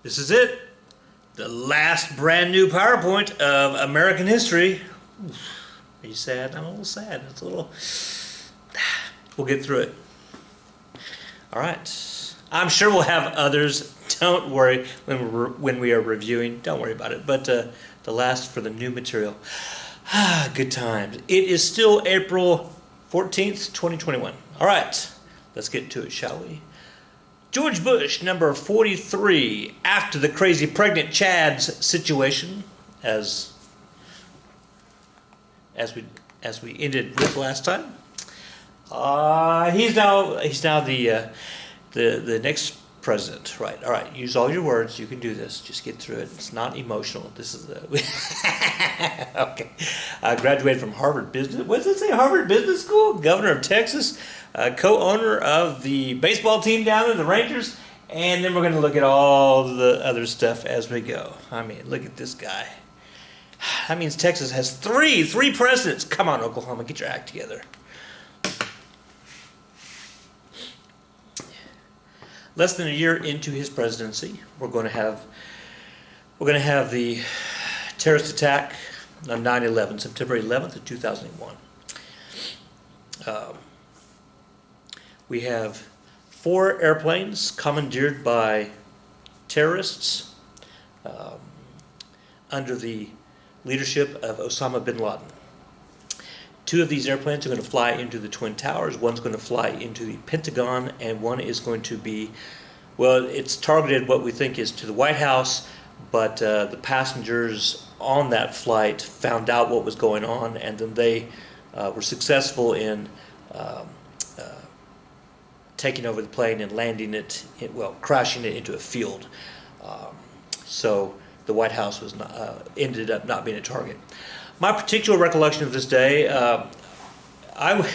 This is it. The last brand new PowerPoint of American history. Are you sad? I'm a little sad. It's a little... We'll get through it. All right. I'm sure we'll have others. Don't worry when we are reviewing. Don't worry about it. But the last for the new material. Good times. It is still April 14th, 2021. All right. Let's get to it, shall we? George Bush, number 43, after the crazy pregnant Chad's situation, as we ended with last time. He's now the next president, right? All right, use all your words. You can do this. Just get through it. It's not emotional. This is okay. Graduated from Harvard Business. What does it say? Harvard Business School. Governor of Texas. Co-owner of the baseball team down there, the Rangers, and then we're going to look at all the other stuff as we go. I mean, look at this guy. That means Texas has three presidents. Come on, Oklahoma, get your act together. Less than a year into his presidency, we're going to have the terrorist attack on 9/11, September 11th of 2001. We have 4 airplanes commandeered by terrorists under the leadership of Osama bin Laden. 2 of these airplanes are going to fly into the Twin Towers. One's going to fly into the Pentagon, and one is going to be, well, it's targeted what we think is to the White House, but the passengers on that flight found out what was going on, and then they were successful in taking over the plane and landing it, crashing it into a field. So the White House was ended up not being a target. My particular recollection of this day, I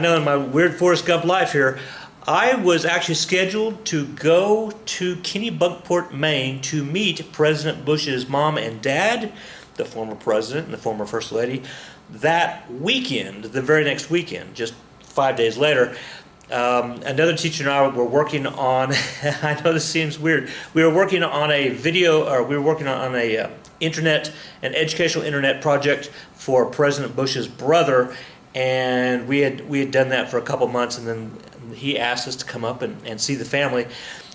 know in my weird Forrest Gump life here, I was actually scheduled to go to Kennebunkport, Maine to meet President Bush's mom and dad, the former president and the former first lady, that weekend, the very next weekend, just 5 days later. Another teacher and I were working on, I know this seems weird, we were working on a an educational internet project for President Bush's brother, and we had done that for a couple months, and then he asked us to come up and see the family.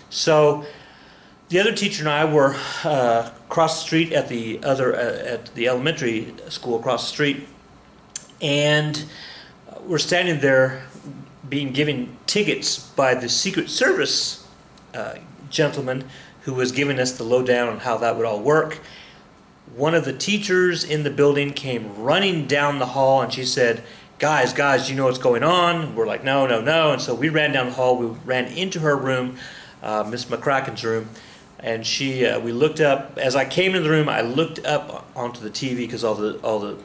So the other teacher and I were across the street at the elementary school across the street, and we're standing there being given tickets by the Secret Service gentleman who was giving us the lowdown on how that would all work. One of the teachers in the building came running down the hall, and she said, guys, you know what's going on? We're like, no. And so we ran down the hall. We ran into her room, Miss McCracken's room, and we looked up. As I came into the room, I looked up onto the TV because all the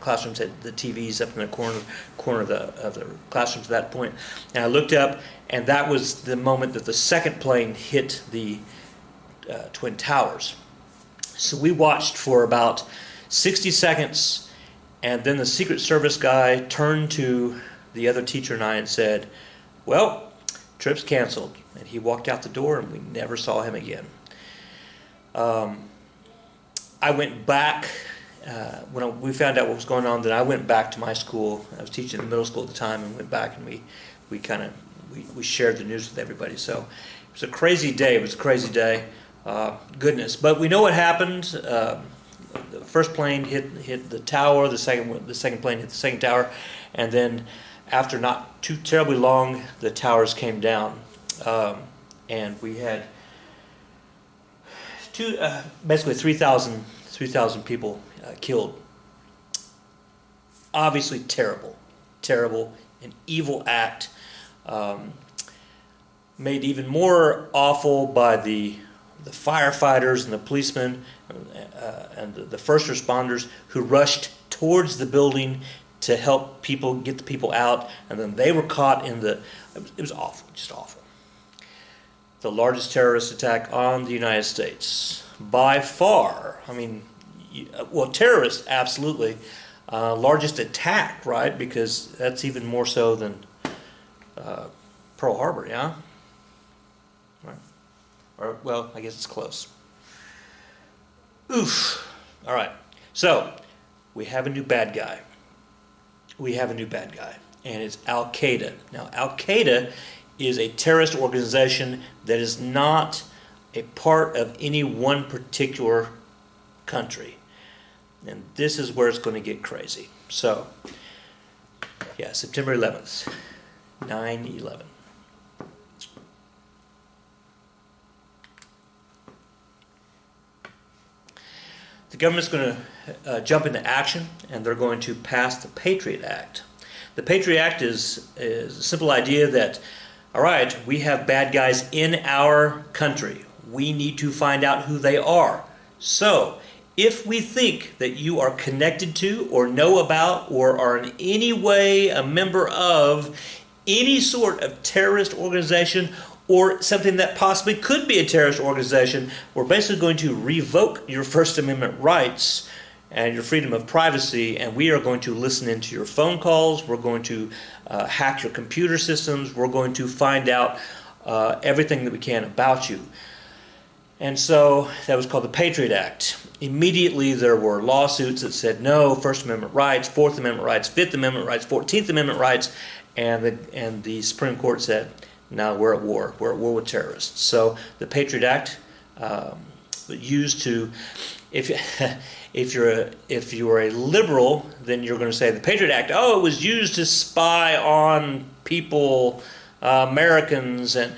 classrooms had the TVs up in the corner of the classrooms at that point. And I looked up, and that was the moment that the second plane hit the Twin Towers. So we watched for about 60 seconds, and then the Secret Service guy turned to the other teacher and I and said, well, trip's canceled. And he walked out the door, and we never saw him again. I went back, when we found out what was going on, then I went back to my school. I was teaching in middle school at the time, and went back and we shared the news with everybody. So it was a crazy day. Goodness. But we know what happened. The first plane hit the tower, the second plane hit the second tower, and then after not too terribly long, the towers came down. And we had basically 3,000 people killed. Obviously terrible, an evil act, made even more awful by the firefighters and the policemen and the first responders who rushed towards the building to help get the people out, and then they were caught it was awful, just awful. The largest terrorist attack on the United States by far. I mean, terrorists, absolutely. Largest attack, right? Because that's even more so than Pearl Harbor, yeah? Right. Or, well, I guess it's close. Oof. All right. So, we have a new bad guy. And it's Al-Qaeda. Now, Al-Qaeda is a terrorist organization that is not a part of any one particular country. And this is where it's going to get crazy. So, yeah, September 11th, 9/11. The government's going to jump into action, and they're going to pass the Patriot Act. The Patriot Act is a simple idea that, all right, we have bad guys in our country. We need to find out who they are. So, if we think that you are connected to or know about or are in any way a member of any sort of terrorist organization or something that possibly could be a terrorist organization, we're basically going to revoke your First Amendment rights and your freedom of privacy, and we are going to listen into your phone calls, we're going to hack your computer systems, we're going to find out everything that we can about you. And so that was called the Patriot Act. Immediately there were lawsuits that said no, First Amendment rights, Fourth Amendment rights, Fifth Amendment rights, 14th Amendment rights, and the Supreme Court said, no, we're at war. We're at war with terrorists. So the Patriot Act used to, if you're a liberal, then you're going to say the Patriot Act, oh, it was used to spy on people, Americans, and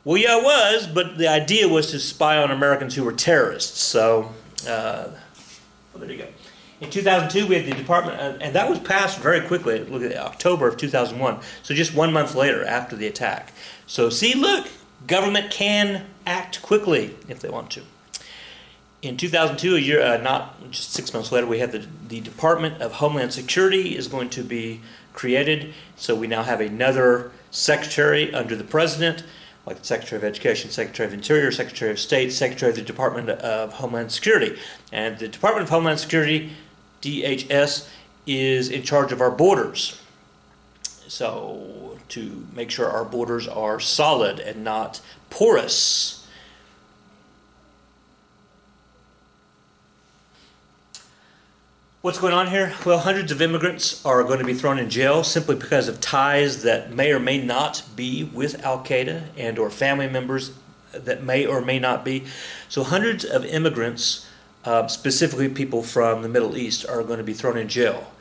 well, yeah, it was, but the idea was to spy on Americans who were terrorists. So, well, there you go. In 2002, we had the Department, and that was passed very quickly. Look at October of 2001. So just 1 month later, after the attack. So see, look, government can act quickly if they want to. In 2002, a year, not just 6 months later, we had the Department of Homeland Security is going to be created. So we now have another secretary under the president, like the Secretary of Education, Secretary of Interior, Secretary of State, Secretary of the Department of Homeland Security. And the Department of Homeland Security, DHS, is in charge of our borders. So to make sure our borders are solid and not porous. What's going on here? Well, hundreds of immigrants are going to be thrown in jail simply because of ties that may or may not be with Al-Qaeda and or family members that may or may not be. So hundreds of immigrants, specifically people from the Middle East, are going to be thrown in jail.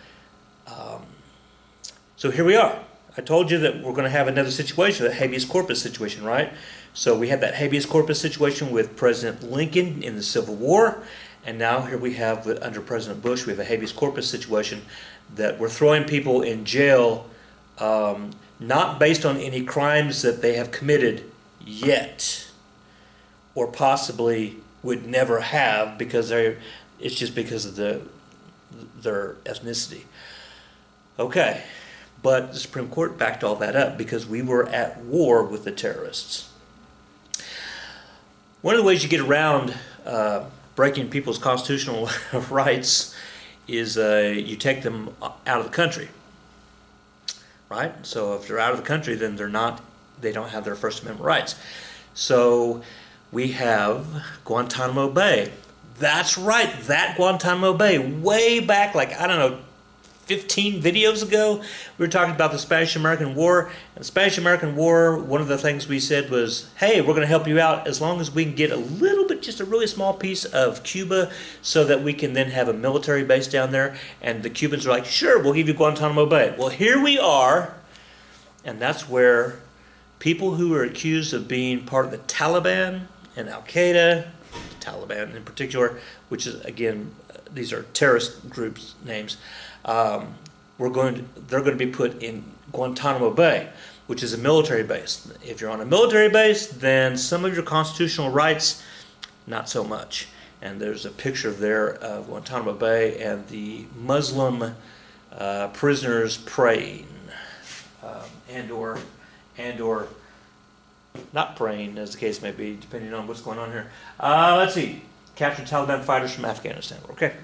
So here we are. I told you that we're going to have another situation, a habeas corpus situation, right? So we had that habeas corpus situation with President Lincoln in the Civil War. And now here we have, under President Bush, we have a habeas corpus situation that we're throwing people in jail, not based on any crimes that they have committed yet, or possibly would never have, because it's just because of their ethnicity. Okay, but the Supreme Court backed all that up because we were at war with the terrorists. One of the ways you get around breaking people's constitutional rights is you take them out of the country, right? So if they're out of the country, then they don't have their First Amendment rights. So we have Guantanamo Bay. That's right, that Guantanamo Bay. Way back, like, I don't know, 15 videos ago, we were talking about the Spanish-American War. And the Spanish-American War, one of the things we said was, hey, we're going to help you out as long as we can get a little bit, just a really small piece of Cuba so that we can then have a military base down there. And the Cubans are like, sure, we'll give you Guantanamo Bay. Well, here we are, and that's where people who are accused of being part of the Taliban and Al-Qaeda, the Taliban in particular, which is, again, these are terrorist groups' names, they're going to be put in Guantanamo Bay, which is a military base. If you're on a military base, then some of your constitutional rights, not so much. And there's a picture there of Guantanamo Bay and the Muslim prisoners praying, and or not praying, as the case may be, depending on what's going on here. Let's see. Captured Taliban fighters from Afghanistan. Okay.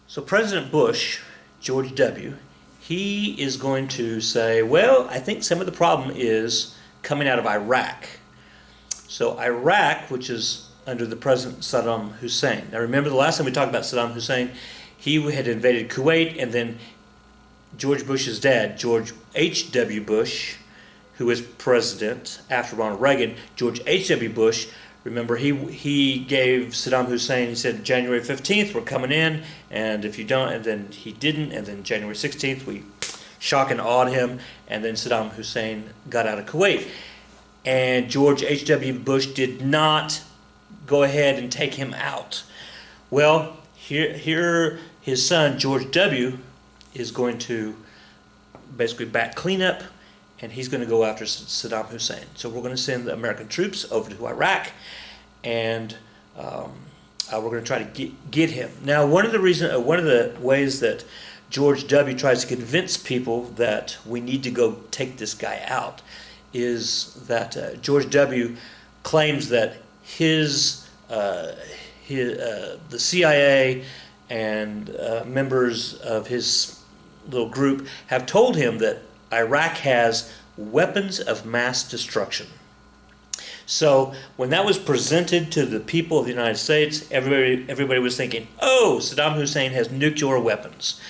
So President Bush George W., he is going to say, well, I think some of the problem is coming out of Iraq. So Iraq, which is under the President Saddam Hussein. Now remember the last time we talked about Saddam Hussein, he had invaded Kuwait, and then George Bush's dad, George H.W. Bush, who was president after Ronald Reagan, George H.W. Bush, remember he gave Saddam Hussein, he said January 15th we're coming in, and if you don't, and then he didn't, and then January 16th we shock and awed him, and then Saddam Hussein got out of Kuwait. And George H.W. Bush did not go ahead and take him out. Well, here his son, George W., is going to basically back cleanup, and he's going to go after Saddam Hussein. So we're going to send the American troops over to Iraq, and we're going to try to get him. Now, one of the ways that George W. tries to convince people that we need to go take this guy out is that George W. claims that the CIA and members of his little group have told him that Iraq has weapons of mass destruction. So when that was presented to the people of the United States, everybody was thinking, oh, Saddam Hussein has nuclear weapons.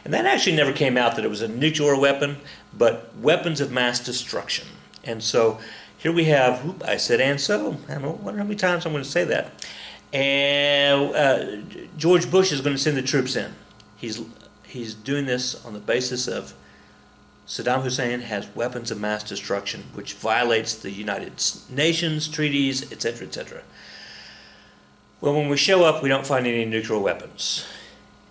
And that actually never came out that it was a nuclear weapon, but weapons of mass destruction. And so here we have, I said and so, I wonder how many times I'm going to say that. And George Bush is going to send the troops in. He's doing this on the basis of Saddam Hussein has weapons of mass destruction, which violates the United Nations treaties, etc., etc. Well, when we show up, we don't find any nuclear weapons.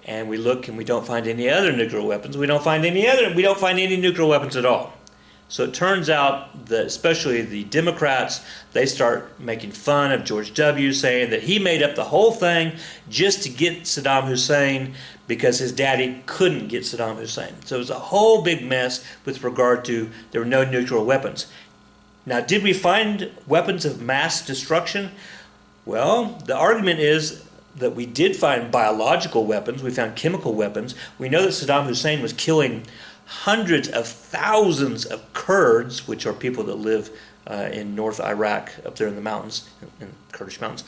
And we look and we don't find any other nuclear weapons. We don't find any nuclear weapons at all. So it turns out that especially the Democrats, they start making fun of George W., saying that he made up the whole thing just to get Saddam Hussein because his daddy couldn't get Saddam Hussein. So it was a whole big mess with regard to there were no nuclear weapons. Now, did we find weapons of mass destruction? Well, the argument is that we did find biological weapons. We found chemical weapons. We know that Saddam Hussein was killing hundreds of thousands of Kurds, which are people that live in North Iraq, up there in the mountains, in Kurdish mountains.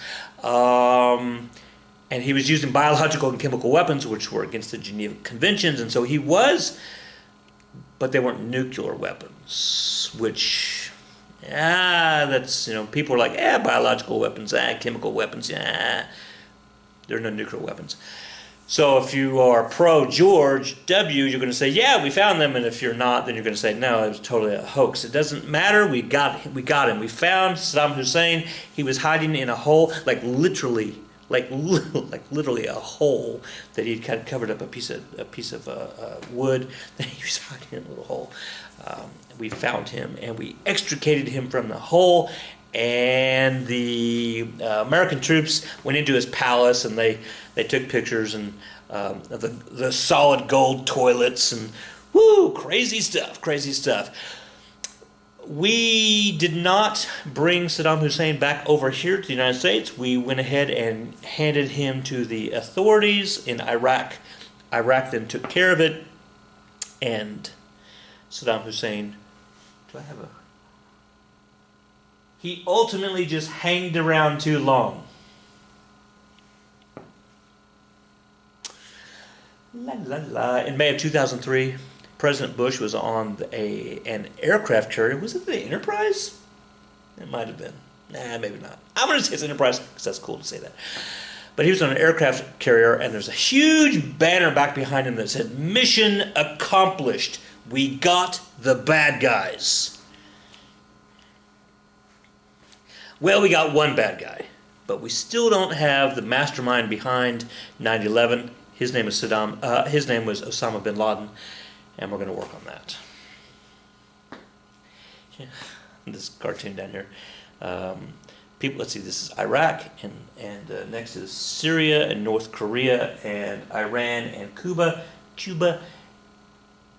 And he was using biological and chemical weapons, which were against the Geneva Conventions, and so he was, but they weren't nuclear weapons, which, that's, people are like, biological weapons, chemical weapons, there are no nuclear weapons. So if you are pro-George W., you're going to say, yeah, we found them, and if you're not, then you're going to say, no, it was totally a hoax. It doesn't matter, we got him. We found Saddam Hussein. He was hiding in a hole, like literally a hole that he'd kind of covered up a piece of wood. He was hiding in a little hole. We found him, and we extricated him from the hole, and the American troops went into his palace, and they took pictures and of the solid gold toilets, and crazy stuff. We did not bring Saddam Hussein back over here to the United States. We went ahead and handed him to the authorities in Iraq. Iraq then took care of it, and Saddam Hussein, he ultimately just hanged around too long. In May of 2003, President Bush was on an aircraft carrier. Was it the Enterprise? It might have been. Nah, maybe not. I'm going to say it's Enterprise because that's cool to say that. But he was on an aircraft carrier, and there's a huge banner back behind him that said, "Mission accomplished. We got the bad guys." Well, we got one bad guy, but we still don't have the mastermind behind 9/11. His name was Osama bin Laden, and we're going to work on that. Yeah. This cartoon down here. Let's see, this is Iraq, and next is Syria and North Korea and Iran and Cuba.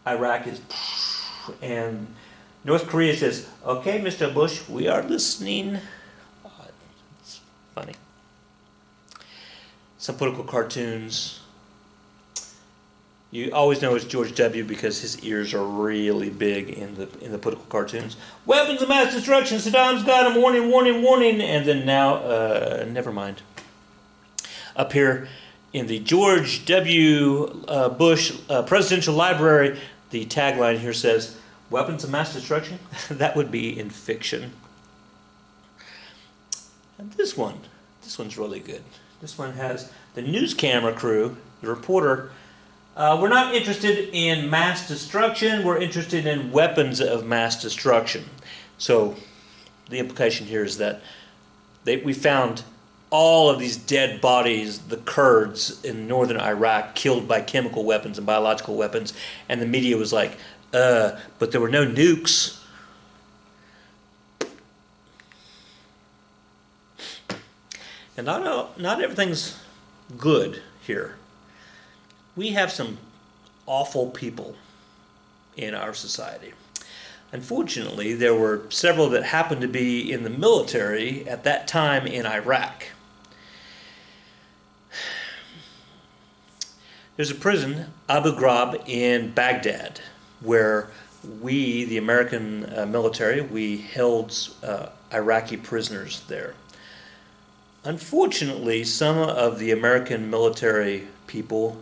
Iraq is, and North Korea says, "Okay, Mr. Bush, we are listening." It's funny. Some political cartoons. You always know it's George W. because his ears are really big in the political cartoons. Weapons of mass destruction. Saddam's got him. Warning, warning, warning. And then now, never mind. Up here in the George W. Bush Presidential Library, the tagline here says, "Weapons of mass destruction." That would be in fiction. And this one's really good. This one has the news camera crew, the reporter. We're not interested in mass destruction. We're interested in weapons of mass destruction. So the implication here is that we found all of these dead bodies, the Kurds in northern Iraq, killed by chemical weapons and biological weapons, and the media was like, but there were no nukes. And not everything's good here. We have some awful people in our society. Unfortunately, there were several that happened to be in the military at that time in Iraq. There's a prison, Abu Ghraib, in Baghdad, where we, the American military, we held Iraqi prisoners there. Unfortunately, some of the American military people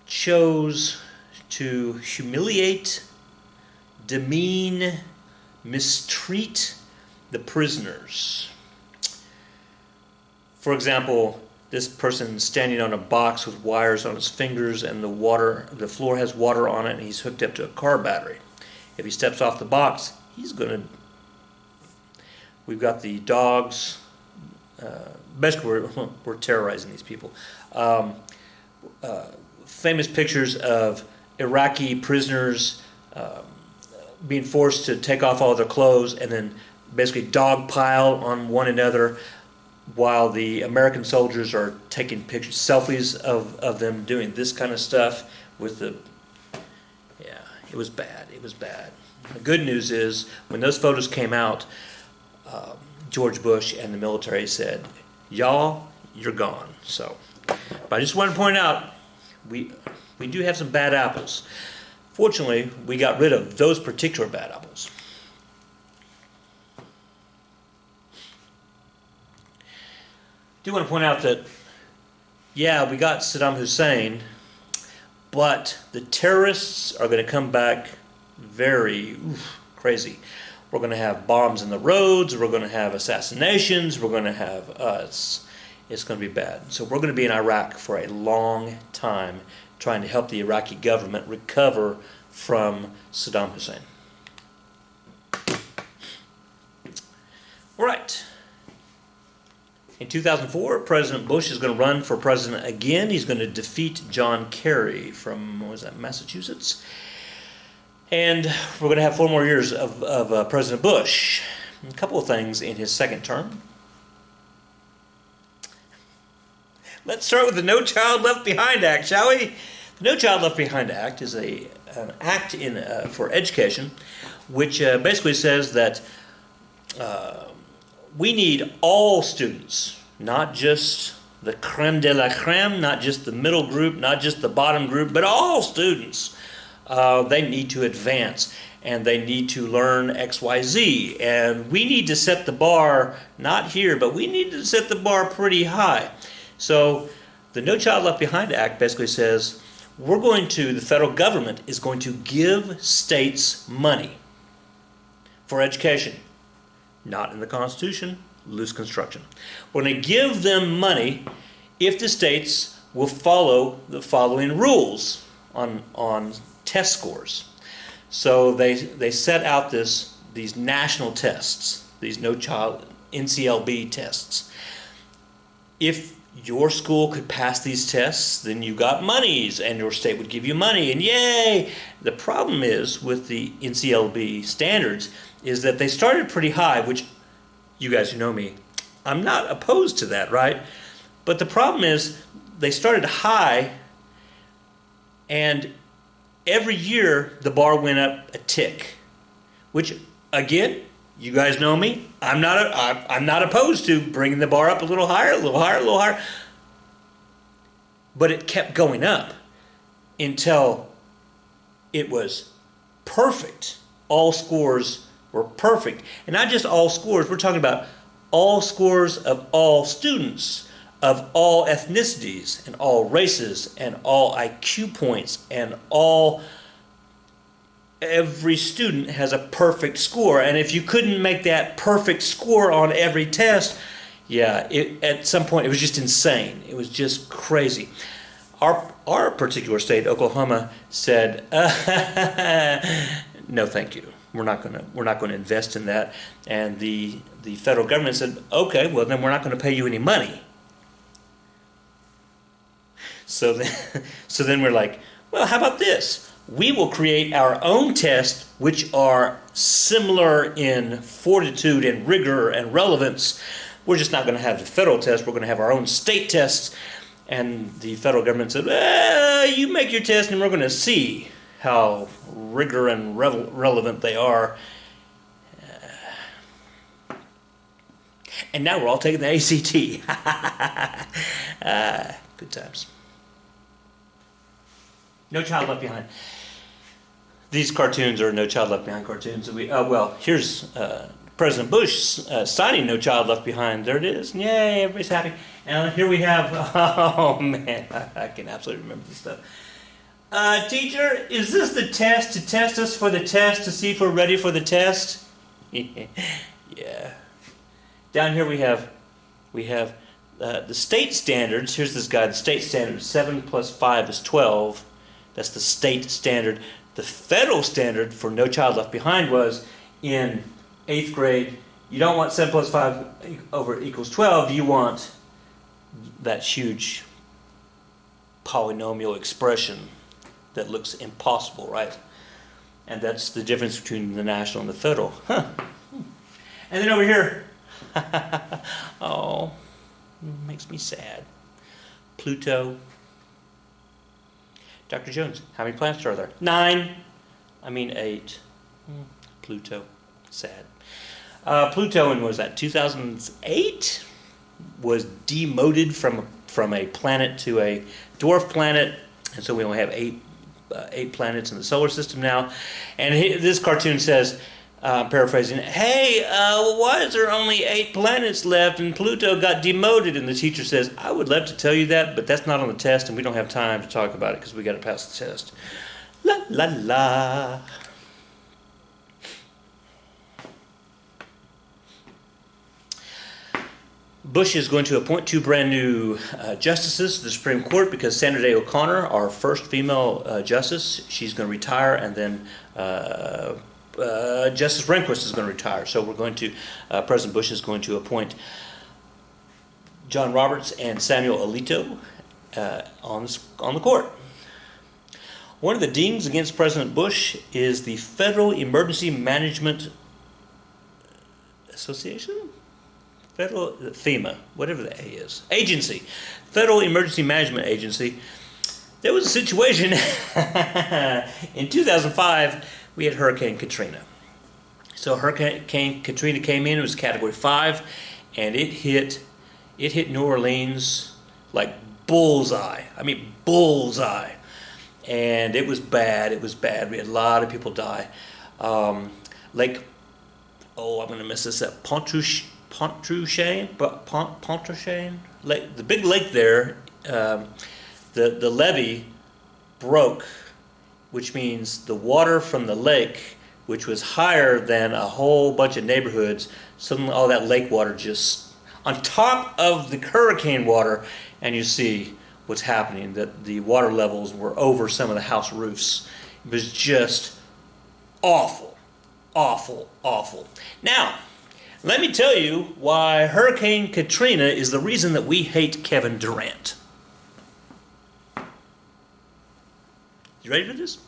chose to humiliate, demean, mistreat the prisoners. For example, this person standing on a box with wires on his fingers, and the floor has water on it, and he's hooked up to a car battery. If he steps off the box, we've got the dogs. Basically, we're terrorizing these people. Famous pictures of Iraqi prisoners being forced to take off all their clothes and then basically dogpile on one another while the American soldiers are taking pictures, selfies of them doing this kind of stuff with the... Yeah, it was bad. It was bad. The good news is, when those photos came out, George Bush and the military said, "Y'all, you're gone." So, but I just want to point out, we do have some bad apples. Fortunately, we got rid of those particular bad apples. I do want to point out that, yeah, we got Saddam Hussein, but the terrorists are going to come back very crazy. We're going to have bombs in the roads. We're going to have assassinations. We're going to have it's going to be bad. So we're going to be in Iraq for a long time trying to help the Iraqi government recover from Saddam Hussein. All right. In 2004, President Bush is going to run for president again. He's going to defeat John Kerry from, what was that, Massachusetts? And we're going to have 4 more years of President Bush. A couple of things in his second term. Let's start with the No Child Left Behind Act, shall we? The No Child Left Behind Act is an act for education, which basically says that we need all students, not just the creme de la creme, not just the middle group, not just the bottom group, but all students. They need to advance, and they need to learn XYZ. And we need to set the bar, not here, but we need to set the bar pretty high. So the No Child Left Behind Act basically says the federal government is going to give states money for education. Not in the Constitution, loose construction. We're going to give them money if the states will follow the following rules on test scores. So they set out these national tests, these No Child NCLB tests. If your school could pass these tests, then you got monies, and your state would give you money, and yay! The problem is with the NCLB standards is that they started pretty high, which you guys who know me, I'm not opposed to that, right? But the problem is they started high, and every year the bar went up a tick, which again, you guys know me, I'm not opposed to bringing the bar up a little higher, a little higher, a little higher. But it kept going up. until it was perfect. All scores were perfect. And not just all scores, we're talking about all scores of all students, of all ethnicities, and all races, and all IQ points, and every student has a perfect score. And if you couldn't make that perfect score on every test, yeah, at some point it was just insane. It was just crazy. Our particular state, Oklahoma, said, no, thank you. We're not going to invest in that. And the federal government said, okay, well then we're not going to pay you any money. So then we're like, well, how about this? We will create our own tests, which are similar in fortitude and rigor and relevance. We're just not going to have the federal test. We're going to have our own state tests. And the federal government said, you make your test and we're going to see how rigor and relevant they are. And now we're all taking the ACT. Good times. No Child Left Behind. These cartoons are No Child Left Behind cartoons. Well, here's President Bush signing No Child Left Behind. There it is. Yay, everybody's happy. And here we have, oh man, I can absolutely remember this stuff. Teacher, is this the test to test us for the test to see if we're ready for the test? Yeah. Down here we have the state standards. Here's this guy, the state standard, 7 plus 5 is 12. That's the state standard. The federal standard for No Child Left Behind was in 8th grade, you don't want 7 plus 5 equals 12, you want that huge polynomial expression that looks impossible, right? And that's the difference between the national and the federal. Huh. And then over here, oh, makes me sad. Pluto. Dr. Jones, how many planets are there? 9. I mean 8. Pluto. Sad. Pluto in, was that 2008? Was demoted from a planet to a dwarf planet, and so we only have 8 planets in the solar system now. And this cartoon says, paraphrasing, hey, why is there only 8 planets left and Pluto got demoted? And the teacher says, I would love to tell you that, but that's not on the test and we don't have time to talk about it because we got to pass the test. La la la. Bush is going to appoint 2 brand new justices to the Supreme Court because Sandra Day O'Connor, our first female justice, she's going to retire, and then Justice Rehnquist is going to retire. So we're going to, President Bush is going to appoint John Roberts and Samuel Alito on the court. One of the dings against President Bush is the Federal Emergency Management Association? Federal, FEMA, whatever the A is, agency, Federal Emergency Management Agency. There was a situation in 2005, we had Hurricane Katrina. So Hurricane Katrina came in, it was Category 5, and it hit New Orleans like bullseye. I mean, bullseye. And it was bad, We had a lot of people die. Lake, I'm going to mess this up, Pontchartrain, the big lake there, the levee broke, which means the water from the lake, which was higher than a whole bunch of neighborhoods, suddenly all that lake water just on top of the hurricane water, and you see what's happening, that the water levels were over some of the house roofs. It was just awful, awful, awful. Now, let me tell you why Hurricane Katrina is the reason that we hate Kevin Durant. You ready for this?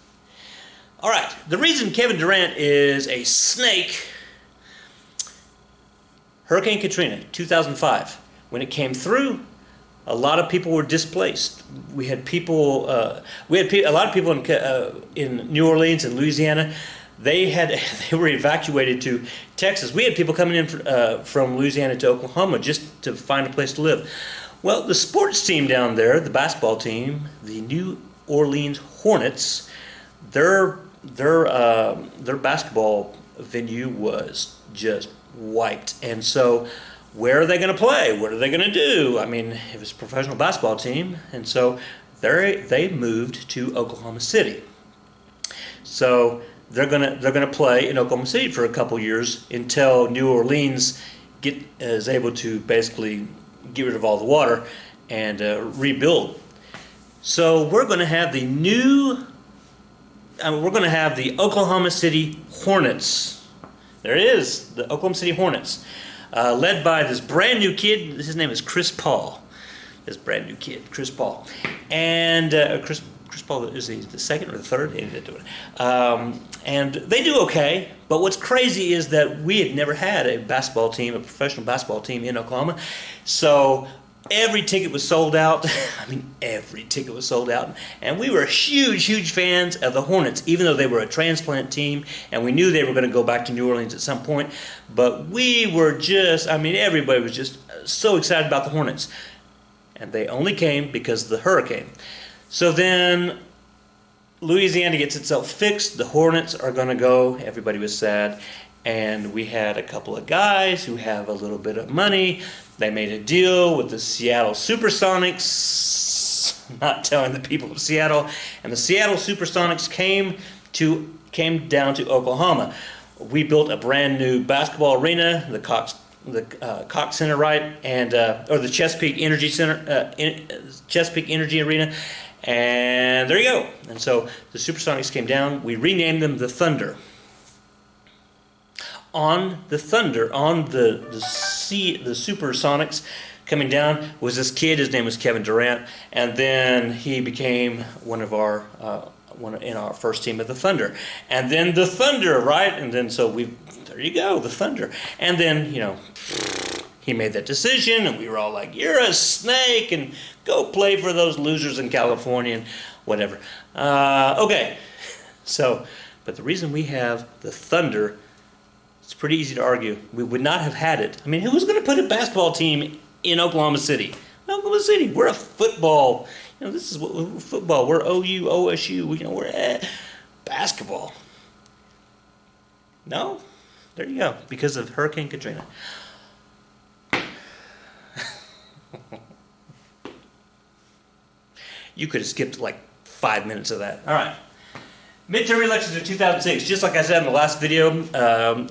All right, the reason Kevin Durant is a snake, Hurricane Katrina, 2005. When it came through, a lot of people were displaced. We had people, a lot of people in New Orleans and Louisiana. They were evacuated to Texas. We had people coming in from Louisiana to Oklahoma just to find a place to live. Well, the sports team down there, the basketball team, the New Orleans Hornets. Their basketball venue was just wiped, and so where are they going to play? What are they going to do? I mean, it was a professional basketball team, and so they moved to Oklahoma City. So they're gonna play in Oklahoma City for a couple years until New Orleans is able to basically get rid of all the water and rebuild. So we're going to have the Oklahoma City Hornets. There it is, the Oklahoma City Hornets, led by this brand new kid. His name is Chris Paul. This brand new kid, Chris Paul, and Chris Paul, is he the second or the third? And they do okay. But what's crazy is that we had never had a professional basketball team in Oklahoma. So every ticket was sold out. I mean, every ticket was sold out. And we were huge fans of the Hornets, even though they were a transplant team. And we knew they were going to go back to New Orleans at some point. But we were everybody was just so excited about the Hornets. And they only came because of the hurricane. So then Louisiana gets itself fixed. The Hornets are going to go. Everybody was sad. And we had a couple of guys who have a little bit of money. They made a deal with the Seattle Supersonics, not telling the people of Seattle. And the Seattle Supersonics came down to Oklahoma. We built a brand new basketball arena, the Cox Center, right, and or the Chesapeake Energy Center, Chesapeake Energy Arena. And there you go. And so the Supersonics came down. We renamed them the Thunder. On the Supersonics coming down was this kid. His name was Kevin Durant, and then he became one in our first team of the Thunder. And then the Thunder, right? And then there you go, the Thunder. And then he made that decision, and we were all like, "You're a snake, and go play for those losers in California," and whatever. Okay, so, but the reason we have the Thunder, it's pretty easy to argue. We would not have had it. I mean, who was going to put a basketball team in Oklahoma City? Oklahoma City, we're a football. This is football. We're OU, OSU. We're basketball. No, there you go. Because of Hurricane Katrina. You could have skipped like 5 minutes of that. All right. Midterm elections in 2006. Just like I said in the last video, a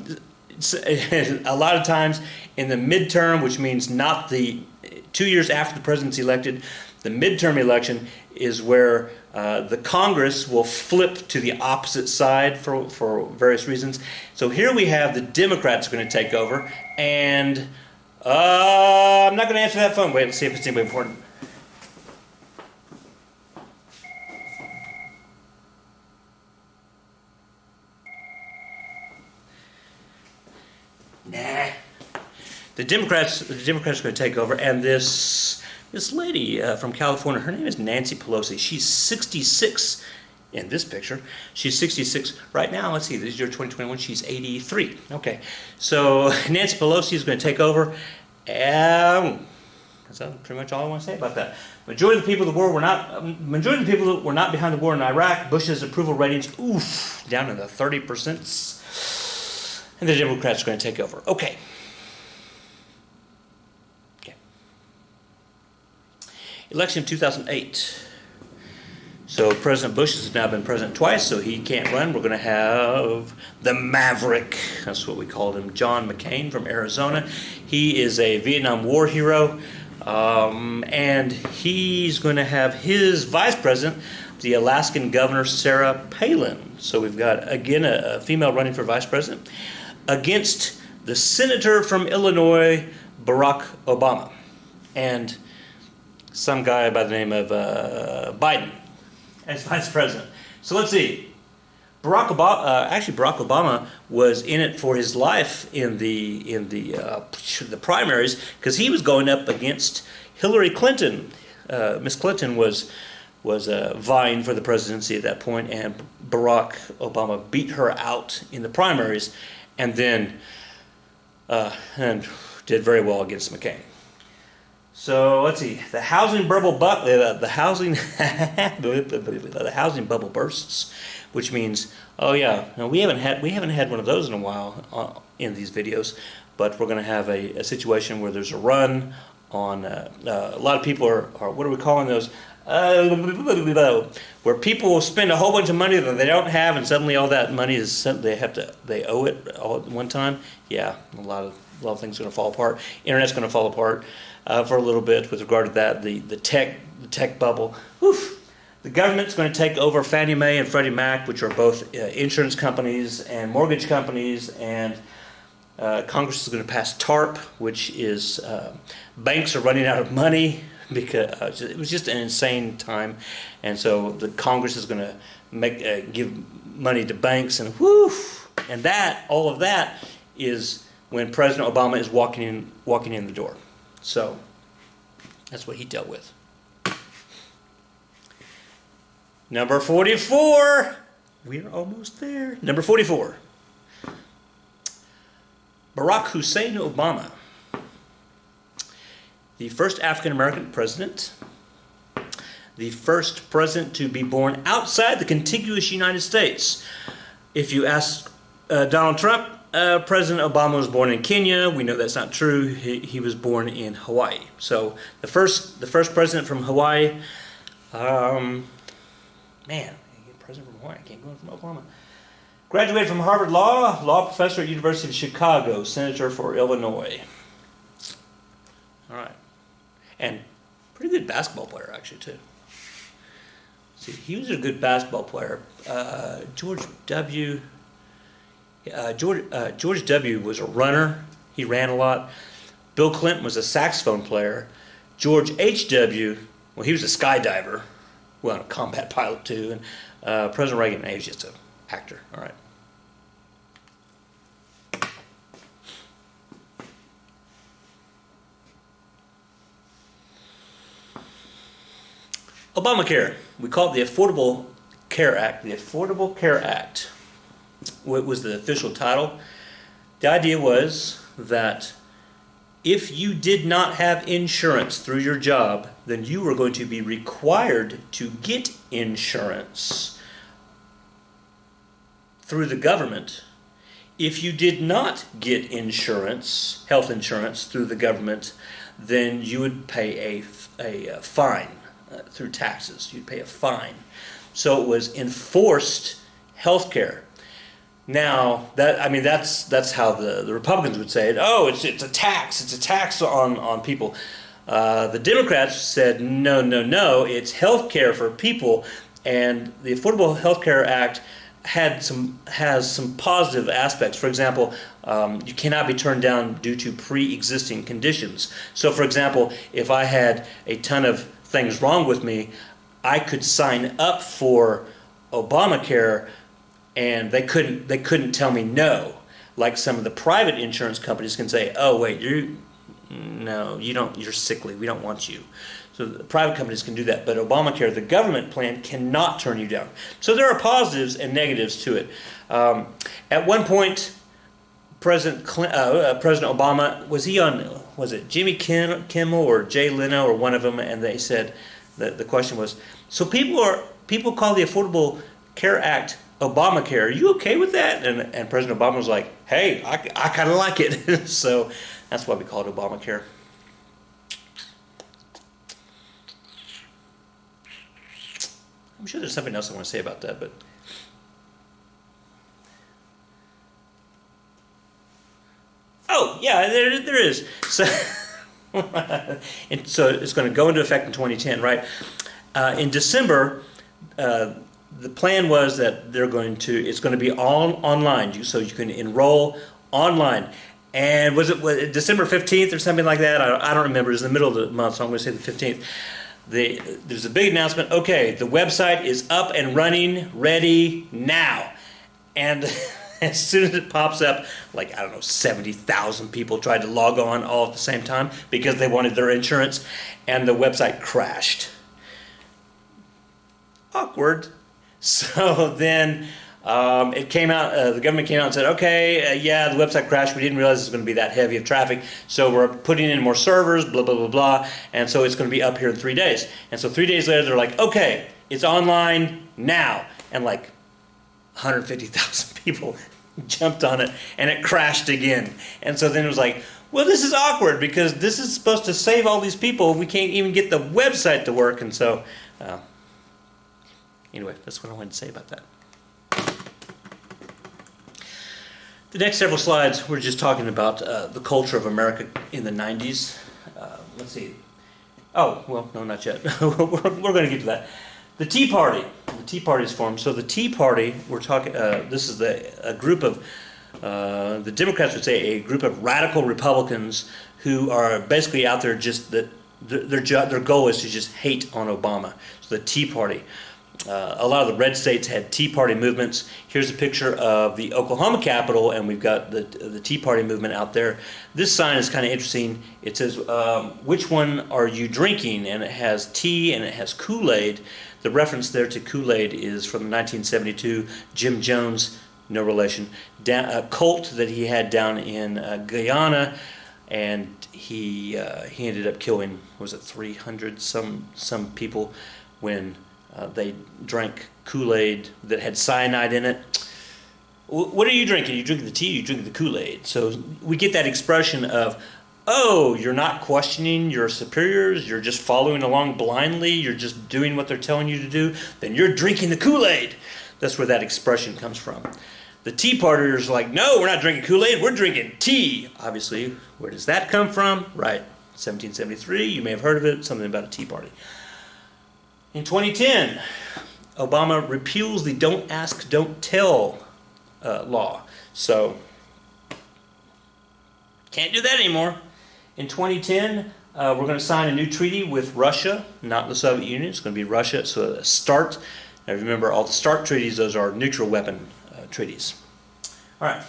lot of times in the midterm, which means not the 2 years after the president's elected, the midterm election is where the Congress will flip to the opposite side for various reasons. So here we have the Democrats going to take over, and I'm not going to answer that phone. Wait, let's see if it's anybody important. Nah. The Democrats are going to take over, and this lady from California, her name is Nancy Pelosi. She's 66 in this picture. She's 66 right now. Let's see, this is year 2021. She's 83. Okay, so Nancy Pelosi is going to take over. That's pretty much all I want to say about that. Majority of the people were not behind the war in Iraq. Bush's approval ratings, down in the 30%. And the Democrats are going to take over. Okay. Election of 2008. So President Bush has now been president twice, so he can't run. We're going to have the Maverick, that's what we called him, John McCain from Arizona. He is a Vietnam War hero, and he's going to have his vice president, the Alaskan governor, Sarah Palin. So we've got, again, a female running for vice president against the senator from Illinois, Barack Obama, and some guy by the name of Biden as vice president. So let's see. Barack Obama was in it for his life in the primaries, because he was going up against Hillary Clinton. Miss Clinton was vying for the presidency at that point, and Barack Obama beat her out in the primaries, and then and did very well against McCain. So let's see. The housing bubble, the housing, the housing bubble bursts, which means, oh yeah, no, we haven't had one of those in a while in these videos, but we're going to have a situation where there's a run on. A lot of people are what are we calling those? Where people will spend a whole bunch of money that they don't have, and suddenly all that money they owe it all at one time. Yeah, a lot of things are going to fall apart. Internet's going to fall apart for a little bit with regard to that. The tech bubble. Oof. The government's going to take over Fannie Mae and Freddie Mac, which are both insurance companies and mortgage companies, and Congress is going to pass TARP, which is banks are running out of money because it was just an insane time, and so the Congress is going to give money to banks, and and all of that is when President Obama is walking in the door. So that's what he dealt with. Number 44. We are almost there. Number 44. Barack Hussein Obama, the first African American president, the first president to be born outside the contiguous United States. If you ask Donald Trump, President Obama was born in Kenya. We know that's not true. He was born in Hawaii. So the first president from Hawaii. President from Hawaii. I can't go from Oklahoma. Graduated from Harvard law professor at University of Chicago, senator for Illinois. All right, and pretty good basketball player actually too. See, he was a good basketball player. George W. was a runner. He ran a lot. Bill Clinton was a saxophone player. George H.W., well, he was a skydiver. Well, a combat pilot too. And President Reagan, he was just an actor. All right. Obamacare. We call it the Affordable Care Act. The Affordable Care Act. What was the official title? The idea was that if you did not have insurance through your job, then you were going to be required to get insurance through the government. If you did not get insurance, health insurance through the government, then you would pay a fine through taxes. You'd pay a fine. So it was enforced health care. Now, that's how the Republicans would say it. Oh, it's a tax. It's a tax on people. The Democrats said, no, it's health care for people. And the Affordable Health Care Act has some positive aspects. For example, you cannot be turned down due to pre-existing conditions. So, for example, if I had a ton of things wrong with me, I could sign up for Obamacare, and they couldn't tell me no. Like some of the private insurance companies can say, oh wait, you're sickly, we don't want you. So the private companies can do that, but Obamacare, the government plan, cannot turn you down. So there are positives and negatives to it. At one point, President Obama, was it Jimmy Kimmel or Jay Leno or one of them, and they said, the question was, so people call the Affordable Care Act Obamacare. Are you okay with that? And President Obama was like, hey, I kind of like it. So that's why we call it Obamacare. I'm sure there's something else I want to say about that, but oh yeah, there is. So and so it's going to go into effect in 2010, right? In December. The plan was that it's going to be all online, so you can enroll online. And was it December 15th or something like that? I don't remember. It was in the middle of the month, so I'm going to say the 15th. There's a big announcement. Okay, the website is up and running, ready now. And as soon as it pops up, 70,000 people tried to log on all at the same time because they wanted their insurance, and the website crashed. Awkward. So then It came out, the government came out and said, okay, yeah, the website crashed. We didn't realize it was going to be that heavy of traffic, so we're putting in more servers, blah, blah, blah, blah, and so it's going to be up here in 3 days. And so 3 days later, they're like, okay, it's online now. And like 150,000 people jumped on it, and it crashed again. And so then it was like, well, this is awkward because this is supposed to save all these people. We can't even get the website to work. And so, anyway, that's what I wanted to say about that. The next several slides, we're just talking about the culture of America in the 90s. Let's see. Oh, well, no, not yet. we're going to get to that. The Tea Party. The Tea Party is formed. So the Tea Party, we're talking, this is a group of, the Democrats would say a group of radical Republicans who are basically out there just, their goal is to just hate on Obama. So the Tea Party. A lot of the red states had Tea Party movements. Here's a picture of the Oklahoma Capitol, and we've got the Tea Party movement out there. This sign is kind of interesting. It says, which one are you drinking? And it has tea and it has Kool-Aid. The reference there to Kool-Aid is from the 1972 Jim Jones, no relation, cult that he had down in Guyana, and he ended up killing, was it 300 some people when they drank Kool-Aid that had cyanide in it. What are you drinking? Are you drinking the tea or are you drinking the Kool-Aid? So we get that expression of, oh, you're not questioning your superiors, you're just following along blindly, you're just doing what they're telling you to do, then you're drinking the Kool-Aid. That's where that expression comes from. The Tea Partiers are like, no, we're not drinking Kool-Aid, we're drinking tea. Obviously, where does that come from? Right, 1773, you may have heard of it, something about a Tea Party. In 2010, Obama repeals the Don't Ask, Don't Tell law. So, can't do that anymore. In 2010, we're going to sign a new treaty with Russia, not the Soviet Union. It's going to be Russia. So a START. Now remember, all the START treaties, those are neutral weapon treaties. All right.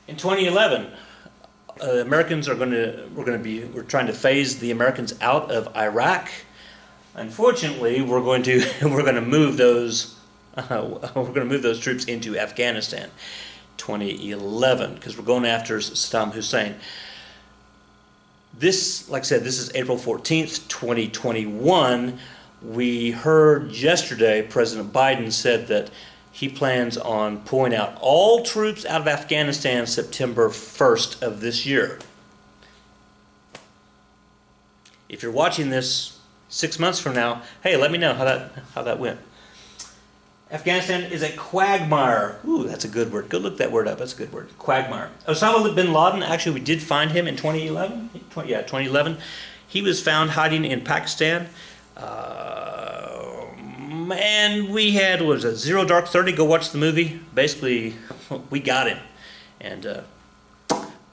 In 2011, Americans are we're trying to phase the Americans out of Iraq. Unfortunately, we're going to move those troops into Afghanistan. 2011, because we're going after Saddam Hussein. This, like I said, this is April 14th, 2021. We heard yesterday President Biden said that he plans on pulling out all troops out of Afghanistan September 1st of this year. If you're watching this 6 months from now, hey, let me know how that went. Afghanistan is a quagmire. Ooh, that's a good word. Go look that word up. That's a good word. Quagmire. Osama bin Laden, actually, we did find him in 2011. 2011. He was found hiding in Pakistan. And we had, what was it, Zero Dark 30? Go watch the movie. Basically, we got him. And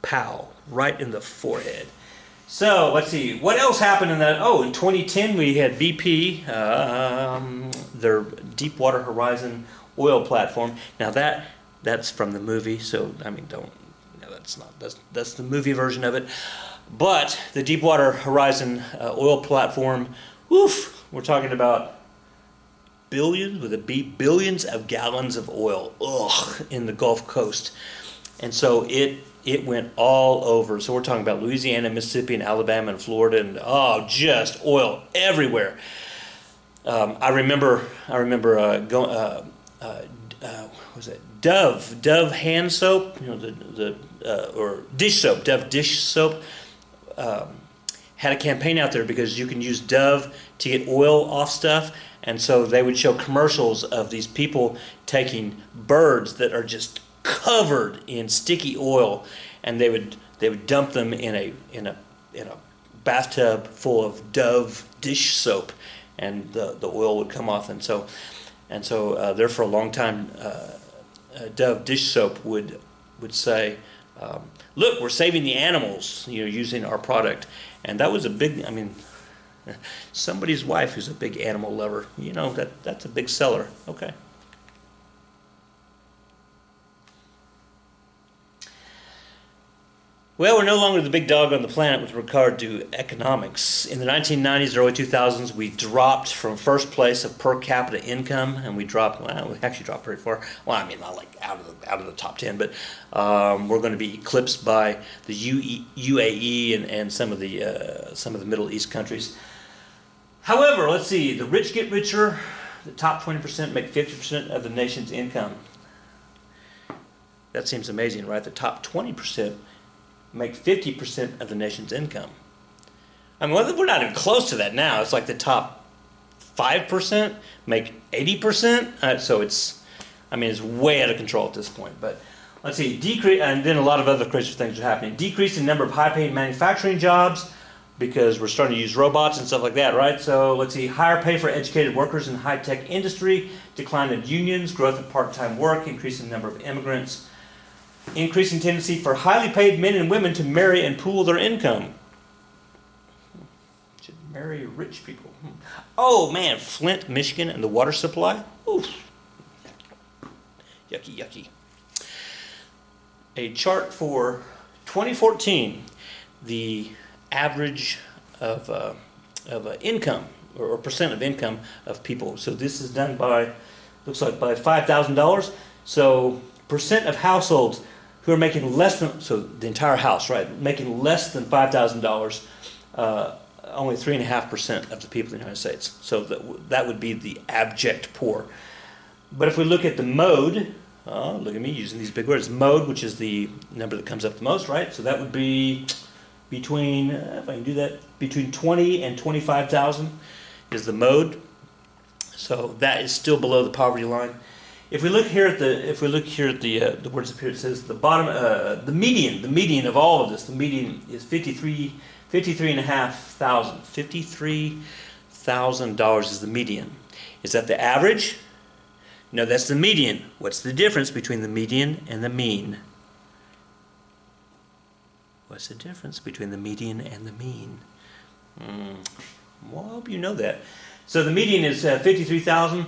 pow, right in the forehead. So, let's see. What else happened in that? Oh, in 2010, we had BP, their Deepwater Horizon oil platform. Now, that's from the movie, so, I mean, that's the movie version of it. But the Deepwater Horizon oil platform, woof, we're talking about billions, with a B, billions of gallons of oil, in the Gulf Coast. And so it went all over. So we're talking about Louisiana, Mississippi, and Alabama, and Florida, and just oil everywhere. I remember going. Was it Dove hand soap? You know, or dish soap. Dove dish soap had a campaign out there because you can use Dove to get oil off stuff, and so they would show commercials of these people taking birds that are just covered in sticky oil, and they would dump them in a bathtub full of Dove dish soap, and the oil would come off, and so there for a long time, Dove dish soap would say, "Look, we're saving the animals, using our product," and that was a big. I mean, somebody's wife who's a big animal lover, that's a big seller. Okay. Well, we're no longer the big dog on the planet with regard to economics. In the 1990s, early 2000s, we dropped from first place of per capita income, and we actually dropped very far. Well, I mean, not like out of the top 10, but we're going to be eclipsed by the UAE and some of the Middle East countries. However, let's see, the rich get richer. The top 20% make 50% of the nation's income. That seems amazing, right? The top 20% make 50% of the nation's income. I mean, we're not even close to that now. It's like the top 5% make 80%. So it's way out of control at this point. But let's see, decrease, and then a lot of other crazy things are happening. Decrease in number of high-paying manufacturing jobs because we're starting to use robots and stuff like that, right? So let's see, higher pay for educated workers in high-tech industry, decline in unions, growth of part-time work, increase in number of immigrants, increasing tendency for highly paid men and women to marry and pool their income. Should marry rich people. Oh man, Flint, Michigan, and the water supply. Oof. Yucky, yucky. A chart for 2014, the average of income or percent of income of people. So this is done by, looks like by $5,000. So percent of households who are making less than, so the entire house, right, making less than $5,000, only 3.5% of the people in the United States. So that would be the abject poor. But if we look at the mode, look at me using these big words, mode, which is the number that comes up the most, right? So that would be between, if I can do that, between 20 and 25,000 is the mode. So that is still below the poverty line. If we look here at the words up here, it says the bottom, the median of all of this, the median is $53,500. $53,000 is the median. Is that the average? No, that's the median. What's the difference between the median and the mean? What's the difference between the median and the mean? Well, I hope you know that. So the median is 53,000.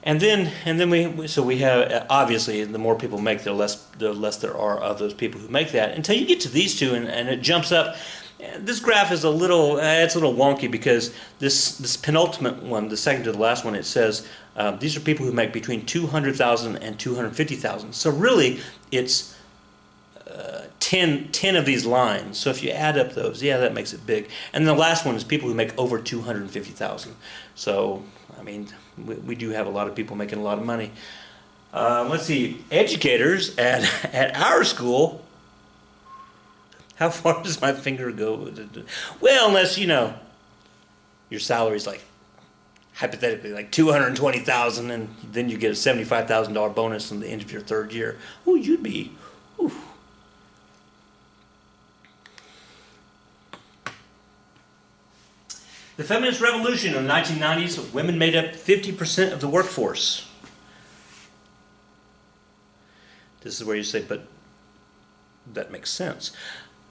And then we have, obviously, the more people make, the less there are of those people who make that. Until you get to these two, and it jumps up. This graph is it's a little wonky because this penultimate one, the second to the last one, it says these are people who make between 200,000 and 250,000. So really, it's 10 of these lines. So if you add up those, yeah, that makes it big. And the last one is people who make over 250,000. So I mean, we do have a lot of people making a lot of money. Let's see, educators at our school. How far does my finger go? Well, unless your salary is like hypothetically like $220,000, and then you get a $75,000 bonus in the end of your third year. Oh, you'd be. Oof. The feminist revolution in the 1990s, women made up 50% of the workforce. This is where you say, but that makes sense.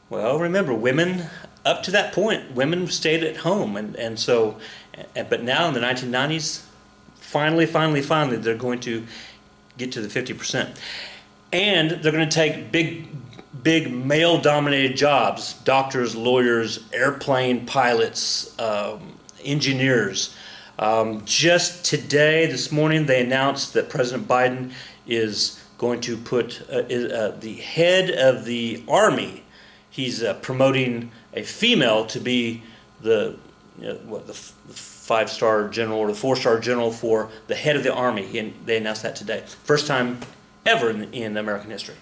Well, remember, women, up to that point, women stayed at home. But now in the 1990s, finally, they're going to get to the 50%. And they're going to take big male-dominated jobs, doctors, lawyers, airplane pilots, engineers. Just today, this morning, they announced that President Biden is going to put the head of the Army. He's promoting a female to be the 5-star general or the 4-star general for the head of the Army. And they announced that today. First time ever in American history.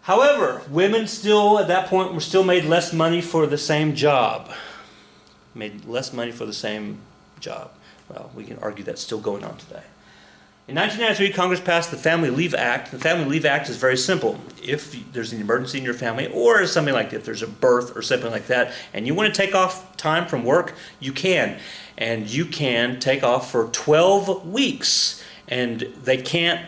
However, women still, at that point, were still made less money for the same job. Made less money for the same job. Well, we can argue that's still going on today. In 1993, Congress passed the Family Leave Act. The Family Leave Act is very simple. If there's an emergency in your family, or something like that, if there's a birth or something like that, and you want to take off time from work, you can. And you can take off for 12 weeks, and they can't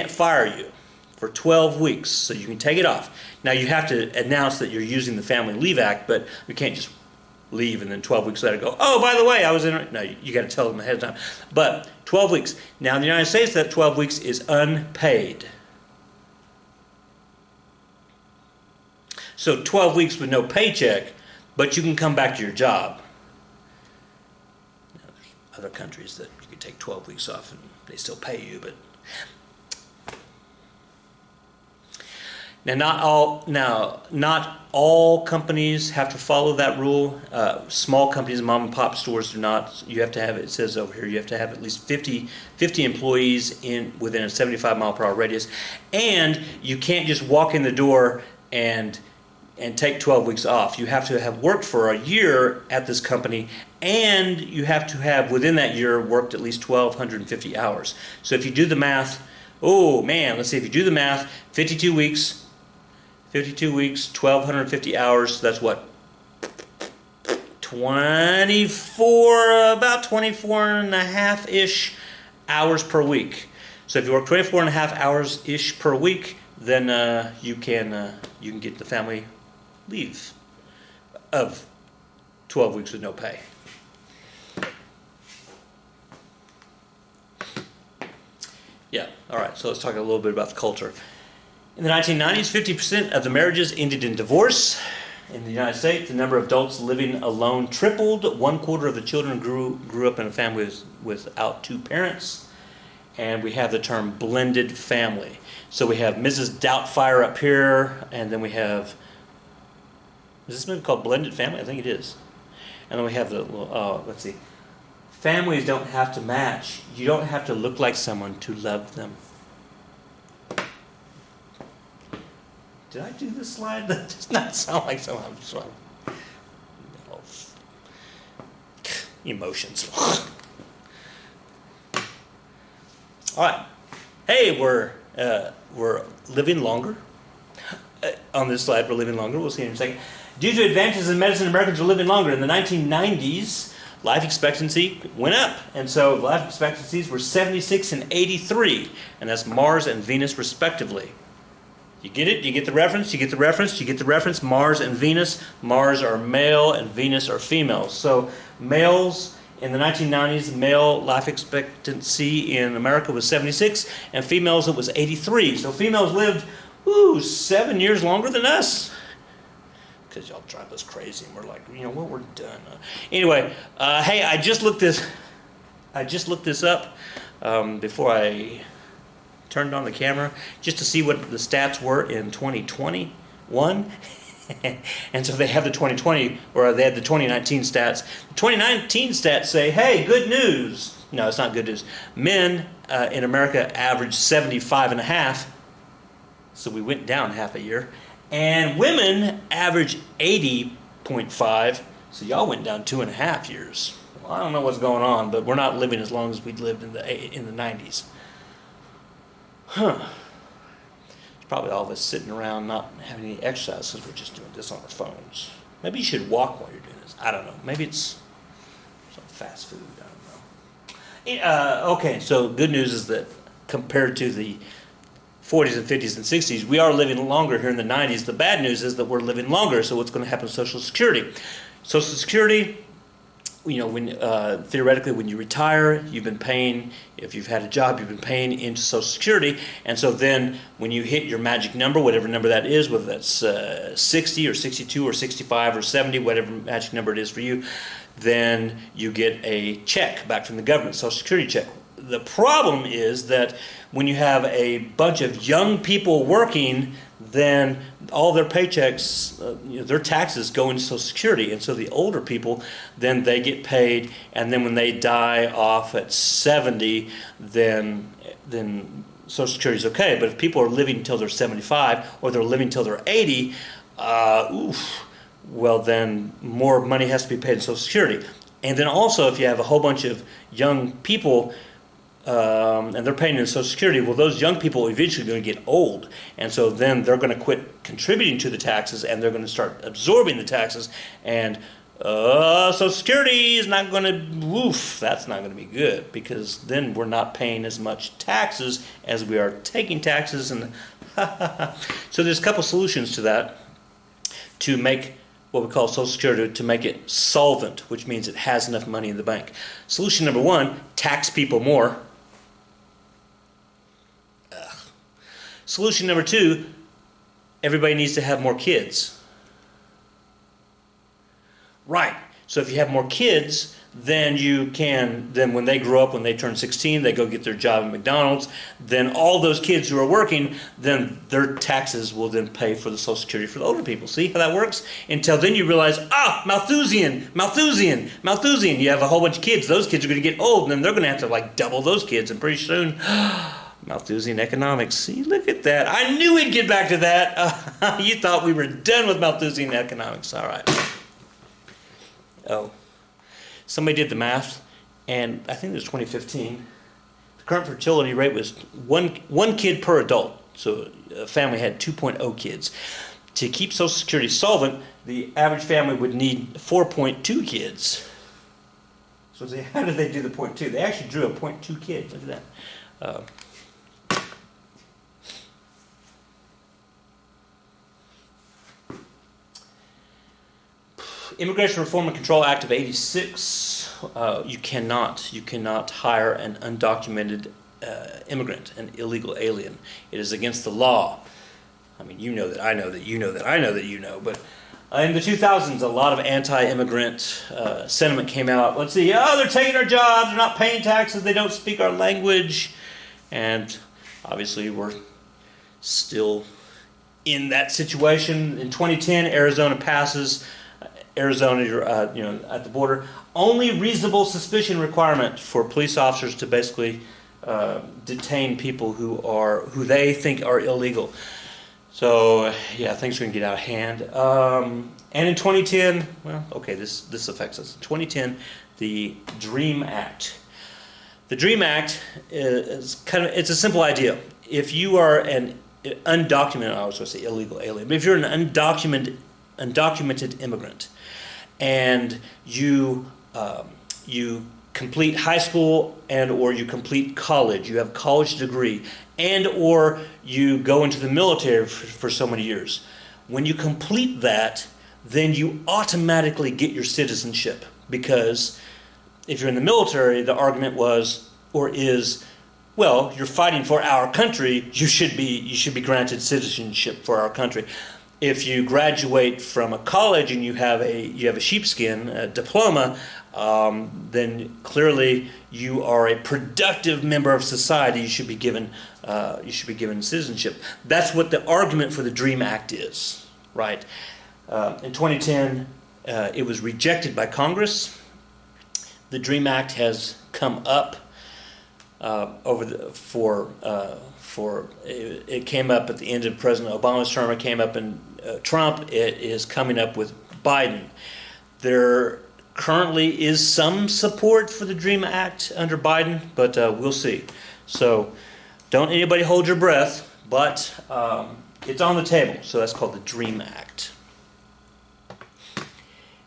fire you for 12 weeks, so you can take it off. Now, you have to announce that you're using the Family Leave Act, but you can't just leave and then 12 weeks later go, oh, by the way, I was in it. No, you got to tell them ahead of time. But 12 weeks. Now, in the United States, that 12 weeks is unpaid. So 12 weeks with no paycheck, but you can come back to your job. Now, there's other countries that you can take 12 weeks off and they still pay you, but not all companies have to follow that rule. Small companies, mom and pop stores do not. You have to have, it says over here, you have to have at least 50 employees within a 75-mile-per-hour radius, and you can't just walk in the door and take 12 weeks off. You have to have worked for a year at this company, and you have to have within that year worked at least 1,250 hours. So if you do the math, oh man, let's see, if you do the math, 52 weeks, 1,250 hours, that's what? 24 and a half-ish hours per week. So if you work 24 and a half hours-ish per week, then you can get the family leave of 12 weeks with no pay. Yeah, all right, so let's talk a little bit about the culture. In the 1990s, 50% of the marriages ended in divorce. In the United States, the number of adults living alone tripled. 1/4 of the children grew up in a family without two parents. And we have the term blended family. So we have Mrs. Doubtfire up here, and then we have, is this movie called Blended Family? I think it is. And then we have the, let's see. Families don't have to match. You don't have to look like someone to love them. Did I do this slide? That does not sound like someone. No. Emotions. All right. Hey, we're living longer. On this slide, we're living longer. We'll see in a second. Due to advances in medicine, Americans are living longer. In the 1990s, life expectancy went up. And so life expectancies were 76 and 83. And that's Mars and Venus, respectively. You get it? You get the reference? You get the reference? You get the reference? Mars and Venus. Mars are male and Venus are female. So males in the 1990s, male life expectancy in America was 76, and females it was 83. So females lived 7 years longer than us. Because y'all drive us crazy, and we're like, what, we're done. Anyway, hey, I just looked this up before I turned on the camera, just to see what the stats were in 2021. And so they have the 2020, or they had the 2019 stats. The 2019 stats say, hey, good news. No, it's not good news. Men in America averaged 75 and a half, so we went down half a year. And women averaged 80.5, so y'all went down 2.5 years. Well, I don't know what's going on, but we're not living as long as we lived in the 90s. It's probably all of us sitting around not having any exercise because we're just doing this on our phones. Maybe you should walk while you're doing this. I don't know. Maybe it's some fast food. I don't know. Okay, so good news is that compared to the 40s and 50s and 60s, we are living longer here in the 90s. The bad news is that we're living longer, so what's going to happen to Social Security? Social Security, theoretically, when you retire, you've been paying, if you've had a job, you've been paying into Social Security, and so then when you hit your magic number, whatever number that is, whether that's 60 or 62 or 65 or 70, whatever magic number it is for you, then you get a check back from the government, Social Security check. The problem is that when you have a bunch of young people working, then all their paychecks, their taxes go into Social Security. And so the older people, then they get paid, and then when they die off at 70, then Social Security is okay. But if people are living until they're 75 or they're living until they're 80, well, then more money has to be paid in Social Security. And then also if you have a whole bunch of young people and they're paying in Social Security, well, those young people are eventually going to get old. And so then they're going to quit contributing to the taxes, and they're going to start absorbing the taxes. And Social Security is not going to, that's not going to be good, because then we're not paying as much taxes as we are taking taxes. And so there's a couple solutions to that, to make what we call Social Security, to make it solvent, which means it has enough money in the bank. Solution number one, tax people more. Solution number two, everybody needs to have more kids. Right. So if you have more kids, then when they grow up, when they turn 16, they go get their job at McDonald's, then all those kids who are working, then their taxes will then pay for the Social Security for the older people. See how that works? Until then you realize, Malthusian. You have a whole bunch of kids. Those kids are going to get old, and then they're going to have to like double those kids, and pretty soon, Malthusian economics. See, look at that. I knew we'd get back to that. You thought we were done with Malthusian economics. All right. Oh. Somebody did the math, and I think it was 2015. The current fertility rate was one kid per adult. So a family had 2.0 kids. To keep Social Security solvent, the average family would need 4.2 kids. So how did they do the 0.2? They actually drew a 0.2 kid. Look at that. Immigration Reform and Control Act of '86. You cannot hire an undocumented immigrant, an illegal alien. It is against the law. I mean, you know that, I know that, you know that, I know that you know. But in the 2000s, a lot of anti-immigrant sentiment came out. Let's see, they're taking our jobs, they're not paying taxes, they don't speak our language, and obviously we're still in that situation. In 2010, Arizona passes. Arizona, at the border, only reasonable suspicion requirement for police officers to basically detain people who they think are illegal. So yeah, things are going to get out of hand. And in 2010, well, okay, this affects us. In 2010, the DREAM Act. The DREAM Act is it's a simple idea. If you are an undocumented, I was going to say illegal alien, but if you're an undocumented immigrant, and you complete high school and or you complete college, you have a college degree, and or you go into the military for so many years. When you complete that, then you automatically get your citizenship, because if you're in the military, the argument was or is, well, you're fighting for our country, you should be granted citizenship for our country. If you graduate from a college and you have a sheepskin diploma, then clearly you are a productive member of society. You should be given citizenship. That's what the argument for the DREAM Act is, right? In 2010, it was rejected by Congress. The DREAM Act has come up it came up at the end of President Obama's term. It came up in Trump. It is coming up with Biden. There currently is some support for the DREAM Act under Biden, but we'll see. So don't anybody hold your breath, but it's on the table. So that's called the DREAM Act.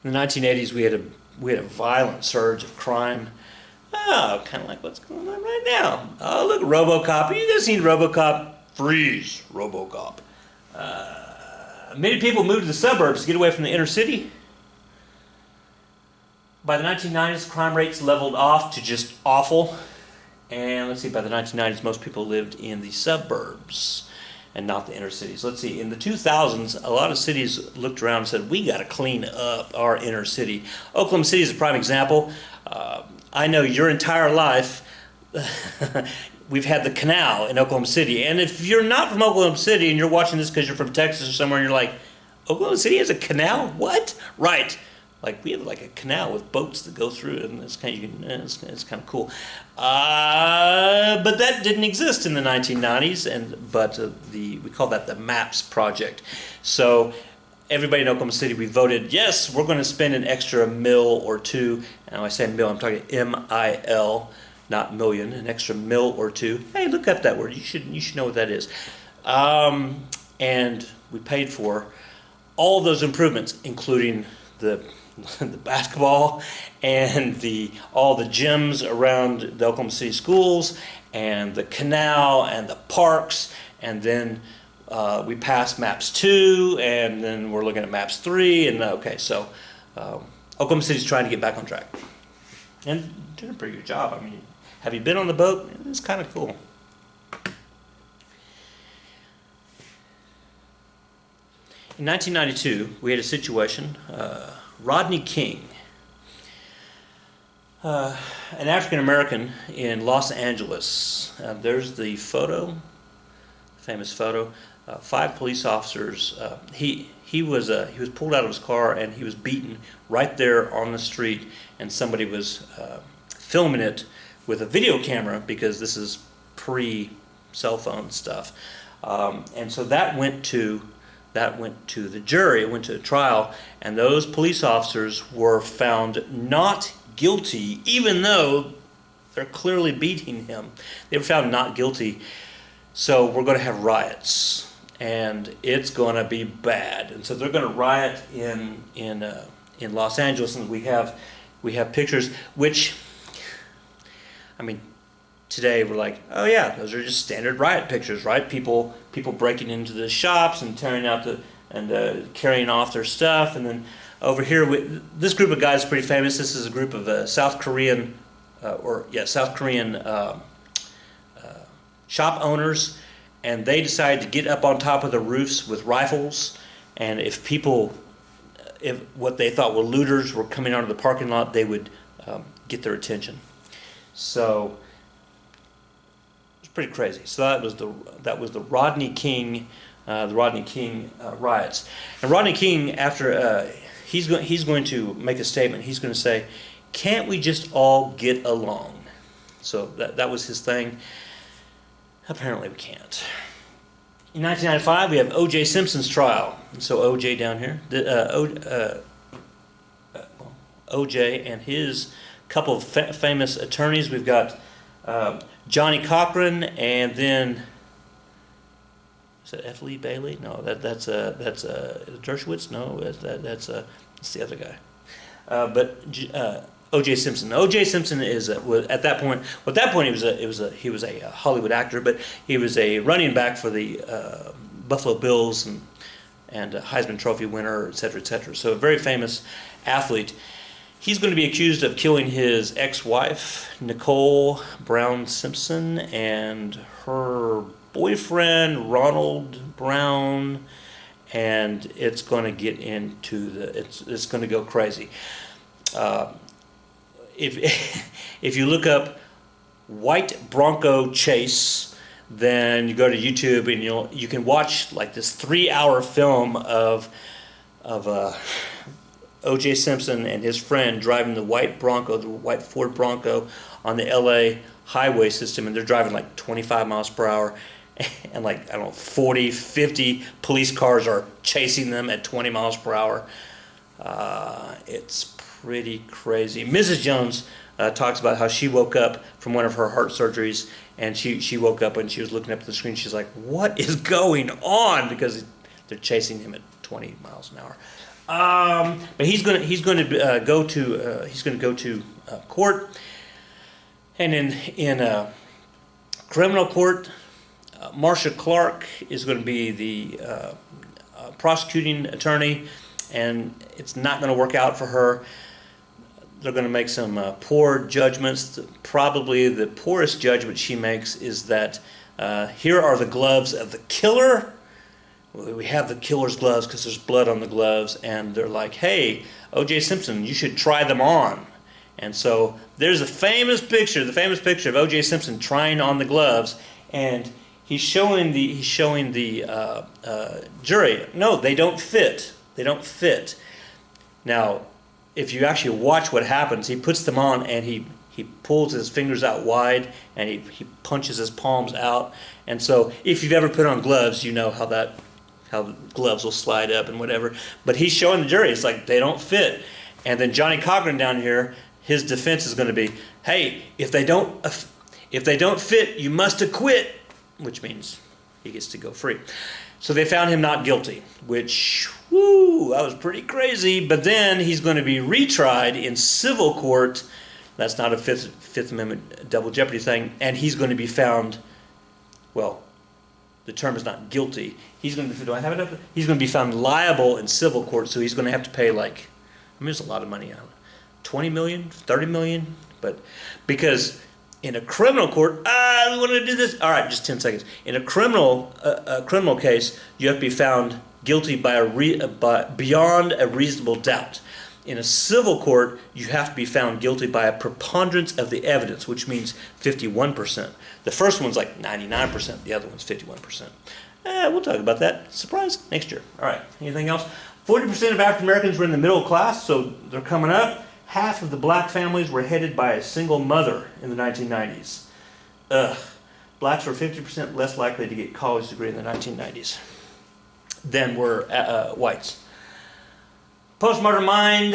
In the 1980s, we had a violent surge of crime. Oh, kind of like what's going on right now. Oh, look, RoboCop. You guys seen RoboCop? Freeze, RoboCop. Many people moved to the suburbs to get away from the inner city. By the 1990s, crime rates leveled off to just awful. And let's see, by the 1990s, most people lived in the suburbs and not the inner cities. Let's see, in the 2000s, a lot of cities looked around and said, we got to clean up our inner city. Oklahoma City is a prime example. I know your entire life we've had the canal in Oklahoma City. And if you're not from Oklahoma City and you're watching this because you're from Texas or somewhere and you're like, Oklahoma City has a canal? What? Right. Like we have like a canal with boats that go through it, and it's kind of cool. But that didn't exist in the 1990s, we call that the MAPS project. So everybody in Oklahoma City, we voted, yes, we're going to spend an extra $1 or $2 million. And when I say $1 I'm talking M-I-L, not million, an extra $1 or $2 million. Hey, look up that word. You should know what that is. And we paid for all those improvements, including the basketball and all the gyms around the Oklahoma City schools and the canal and the parks, and then we passed MAPS 2, and then we're looking at MAPS 3, and so Oklahoma City's trying to get back on track and doing a pretty good job. I mean, have you been on the boat? It's kind of cool. In 1992, we had a situation Rodney King, an African American in Los Angeles. There's the photo, famous photo. 5 police officers. He was pulled out of his car and he was beaten right there on the street, and somebody was filming it with a video camera because this is pre-cell phone stuff, and so that went to the jury. It went to the trial, and those police officers were found not guilty, even though they're clearly beating him. They were found not guilty. So we're going to have riots, and it's going to be bad. And so they're going to riot in Los Angeles, and we have pictures. Which, I mean, today we're like, oh yeah, those are just standard riot pictures, right? People breaking into the shops and tearing out carrying off their stuff, and then over here, this group of guys is pretty famous. This is a group of South Korean shop owners, and they decided to get up on top of the roofs with rifles, and if what they thought were looters were coming out of the parking lot, they would get their attention. So it's pretty crazy. So that was the Rodney King riots. And Rodney King, after he's going to make a statement. He's going to say, "Can't we just all get along?" So that was his thing. Apparently we can't. In 1995, we have O.J. Simpson's trial. And so O.J. down here, O.J. and his couple of famous attorneys. We've got Johnny Cochran, and then is that F. Lee Bailey? No, that's Dershowitz. No, that's the other guy. But O.J. Simpson. O.J. Simpson was at that point. Well, at that point, he was a Hollywood actor, but he was a running back for the Buffalo Bills and a Heisman Trophy winner, et cetera, et cetera. So a very famous athlete. He's going to be accused of killing his ex-wife, Nicole Brown Simpson, and her boyfriend, Ronald Brown, and it's going to get into it's going to go crazy. If you look up white Bronco chase, then you go to YouTube and you can watch like this 3-hour film of O.J. Simpson and his friend driving the white Ford Bronco on the L.A. highway system, and they're driving like 25 miles per hour, and like, I don't know, 40, 50 police cars are chasing them at 20 miles per hour. It's pretty crazy. Mrs. Jones talks about how she woke up from one of her heart surgeries, and she woke up and she was looking up at the screen. She's like, "What is going on?" Because they're chasing him at 20 miles an hour. But he's going to go to court, and in criminal court, Marcia Clark is going to be the prosecuting attorney, and it's not going to work out for her. They're going to make some poor judgments. Probably the poorest judgment she makes is that here are the gloves of the killer. We have the killer's gloves because there's blood on the gloves, and they're like, "Hey, O.J. Simpson, you should try them on." And so there's the famous picture of O.J. Simpson trying on the gloves, and he's showing the jury, no, they don't fit. They don't fit. Now, if you actually watch what happens, he puts them on and he pulls his fingers out wide and he punches his palms out. And so if you've ever put on gloves, you know how the gloves will slide up and whatever. But he's showing the jury, it's like they don't fit. And then Johnny Cochran down here, his defense is going to be, "Hey, if they don't fit, you must acquit," which means he gets to go free. So they found him not guilty, which, that was pretty crazy. But then he's going to be retried in civil court. That's not a Fifth Amendment double jeopardy thing. And he's going to be found, well, the term is not guilty. He's going to be, do I have it up? He's going to be found liable in civil court, so he's going to have to pay there's a lot of money out. 20 million, 30 million, but because in a criminal court, we want to do this. All right, just 10 seconds. In a criminal case, you have to be found guilty by beyond a reasonable doubt. In a civil court, you have to be found guilty by a preponderance of the evidence, which means 51%. The first one's like 99%, the other one's 51%. We'll talk about that. Surprise, next year. All right, anything else? 40% of African Americans were in the middle class, so they're coming up. Half of the black families were headed by a single mother in the 1990s. Blacks were 50% less likely to get a college degree in the 1990s than were whites. Postmodern mind,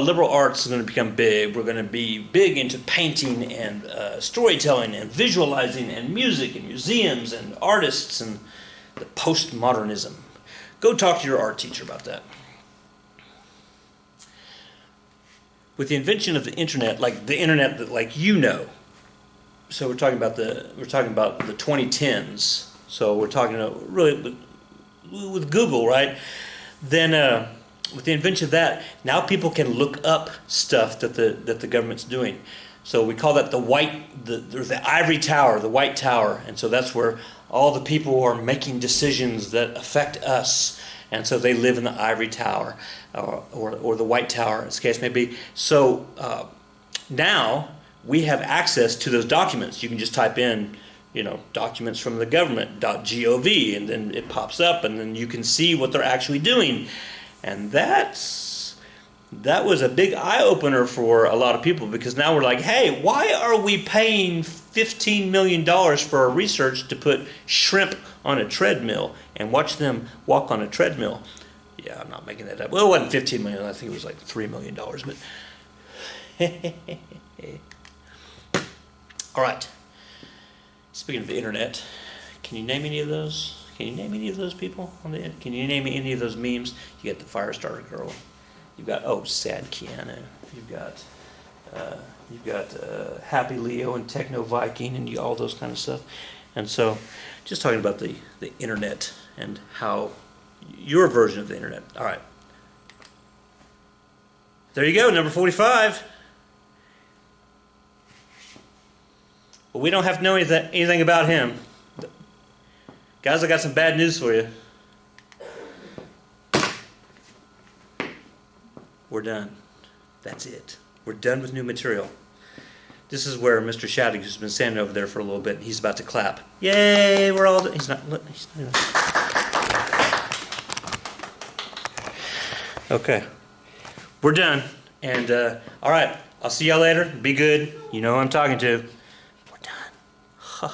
liberal arts is going to become big. We're going to be big into painting and storytelling and visualizing and music and museums and artists and the postmodernism. Go talk to your art teacher about that. With the invention of the internet, like the internet that like you know, so we're talking about the 2010s. So we're talking really with Google, right? Then with the invention of that, now people can look up stuff that the government's doing. So we call that the ivory tower, the white tower, and so that's where all the people who are making decisions that affect us, and so they live in the ivory tower or the white tower, as the case may be. So now we have access to those documents. You can just type in, documents from the government .gov, and then it pops up, and then you can see what they're actually doing. And that was a big eye-opener for a lot of people, because now we're like, hey, why are we paying $15 million for our research to put shrimp on a treadmill and watch them walk on a treadmill? Yeah, I'm not making that up. Well, it wasn't $15 million. I think it was like $3 million. But all right. Speaking of the internet, can you name any of those? Can you name any of those people on the internet? Can you name any of those memes? You got the Firestarter girl. You've got sad Keanu. You've got Happy Leo and Techno Viking and all those kind of stuff. And so, just talking about the internet and how your version of the internet. All right. There you go, number 45. Well, we don't have to know anything about him. Guys, I got some bad news for you. We're done. That's it. We're done with new material. This is where Mr. Shaddig, who's been standing over there for a little bit, he's about to clap. Yay, we're all done. He's not. Okay. We're done. And, all right. I'll see y'all later. Be good. You know who I'm talking to. We're done.